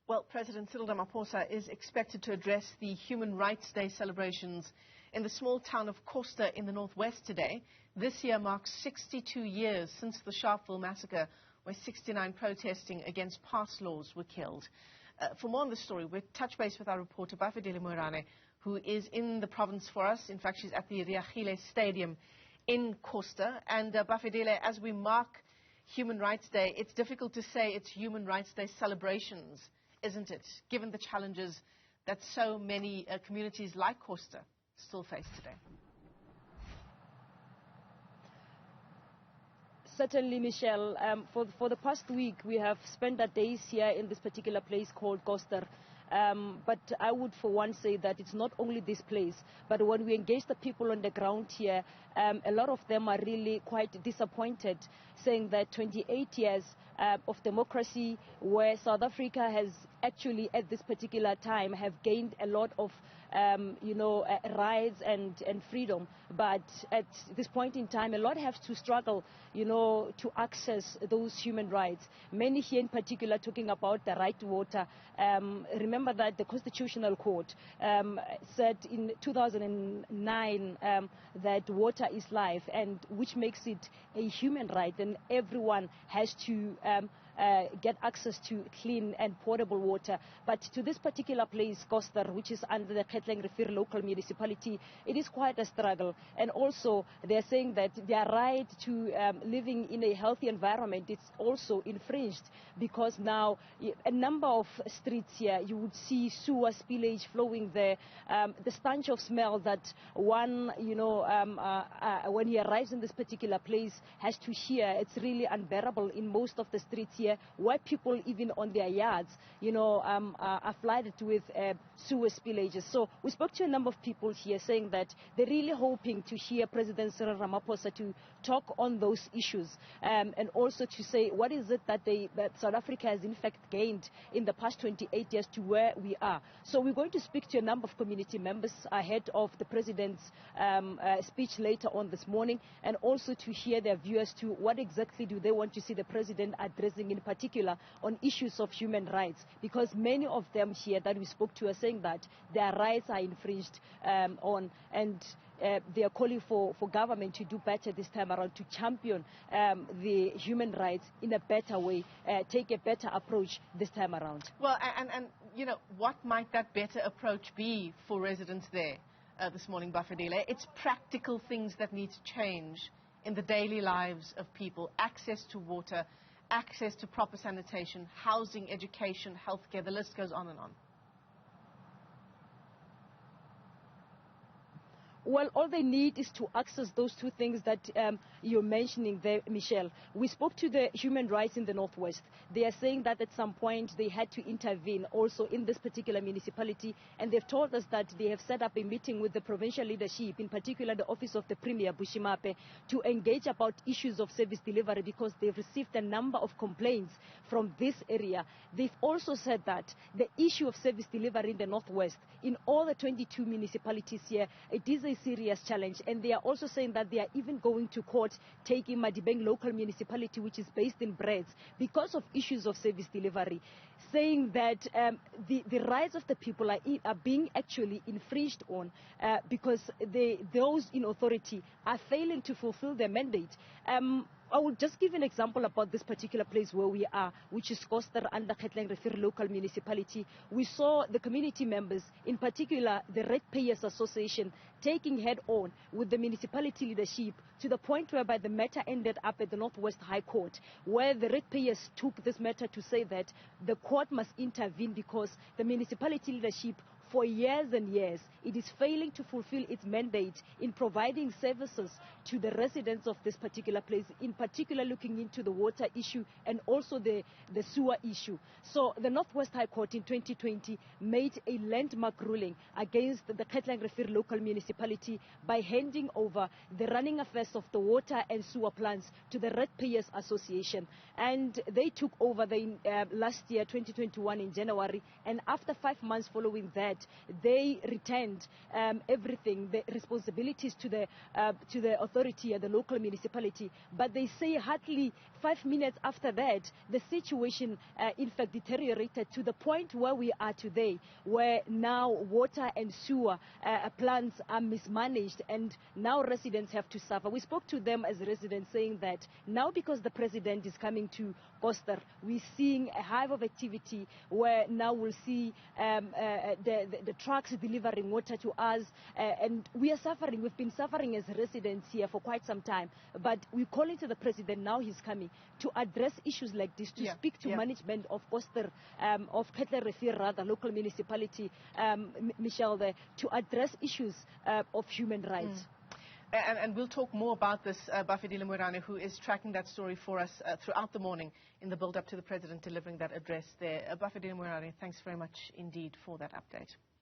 Well, President Cyril Ramaphosa is expected to address the Human Rights Day celebrations in the small town of Koster in the northwest today. This year marks 62 years since the Sharpeville Massacre, where 69 protesting against past laws were killed. For more on the story, we'll touch base with our reporter Bafedile Moerane, who is in the province for us. In fact, she's at the Reagile Stadium in Koster. And Bafedile, as we mark Human Rights Day, it's difficult to say it's Human Rights Day celebrations, isn't it, given the challenges that so many communities like Koster still face today? Certainly, Michelle. For the past week, we have spent our days here in this particular place called Koster. But I would for one say that it's not only this place, but when we engage the people on the ground here, a lot of them are really quite disappointed, saying that 28 years of democracy, where South Africa has actually at this particular time have gained a lot of rights and freedom, but at this point in time a lot have to struggle to access those human rights. Many here in particular talking about the right to water. Remember that the Constitutional Court said in 2009 that water is life, and which makes it a human right, and everyone has to get access to clean and potable water. But to this particular place, Koster, which is under the Reagile local municipality, it is quite a struggle. And also, they're saying that their right to living in a healthy environment is also infringed, because now a number of streets here, you would see sewer spillage flowing there. The stench of smell that one, when he arrives in this particular place, has to hear, it's really unbearable in most of the streets here, where people even on their yards, are flooded with sewer spillages. So we spoke to a number of people here saying that they're really hoping to hear President Cyril Ramaphosa to talk on those issues, and also to say what is it that South Africa has in fact gained in the past 28 years to where we are. So we're going to speak to a number of community members ahead of the President's speech later on this morning, and also to hear their view as to what exactly do they want to see the President addressing in particular on issues of human rights, because many of them here that we spoke to are saying that their rights are infringed on, and they are calling for government to do better this time around, to champion the human rights in a better way, take a better approach this time around. Well, and what might that better approach be for residents there this morning, Bafedile? It's practical things that need to change in the daily lives of people: access to water, access to proper sanitation, housing, education, healthcare, the list goes on and on. Well, all they need is to access those two things that you're mentioning there, Michelle. We spoke to the human rights in the Northwest. They are saying that at some point they had to intervene also in this particular municipality, and they've told us that they have set up a meeting with the provincial leadership, in particular the office of the Premier, Bushimape, to engage about issues of service delivery, because they've received a number of complaints from this area. They've also said that the issue of service delivery in the Northwest, in all the 22 municipalities here, it is a serious challenge, and they are also saying that they are even going to court, taking Madibeng local municipality, which is based in Breds, because of issues of service delivery, saying that the rights of the people are being actually infringed on because those in authority are failing to fulfill their mandate. I will just give an example about this particular place where we are, which is Koster under Reagile local municipality. We saw the community members, in particular the Ratepayers Association, taking head on with the municipality leadership, to the point whereby the matter ended up at the Northwest High Court, where the ratepayers took this matter to say that the court must intervene, because the municipality leadership, for years and years, it is failing to fulfill its mandate in providing services to the residents of this particular place, in particular looking into the water issue and also the sewer issue. So the Northwest High Court in 2020 made a landmark ruling against the Reagile local municipality by handing over the running affairs of the water and sewer plants to the Ratepayers Association. And they took over last year, 2021, in January, and after 5 months following that, that they returned everything, the responsibilities to the authority and the local municipality. But they say hardly 5 minutes after that, the situation in fact deteriorated to the point where we are today, where now water and sewer plants are mismanaged, and now residents have to suffer. We spoke to them as residents saying that now, because the president is coming to Koster, we're seeing a hive of activity where now we'll see the trucks delivering water to us, and we are suffering. We've been suffering as residents here for quite some time, but we're calling to the president, now he's coming, to address issues like this, to speak to management of Koster, of Ketlerefir rather, local municipality, Michelle, there, to address issues of human rights. And we'll talk more about this, Bafedile Moerane, who is tracking that story for us throughout the morning in the build-up to the president delivering that address there. Bafedile Moerane, thanks very much indeed for that update.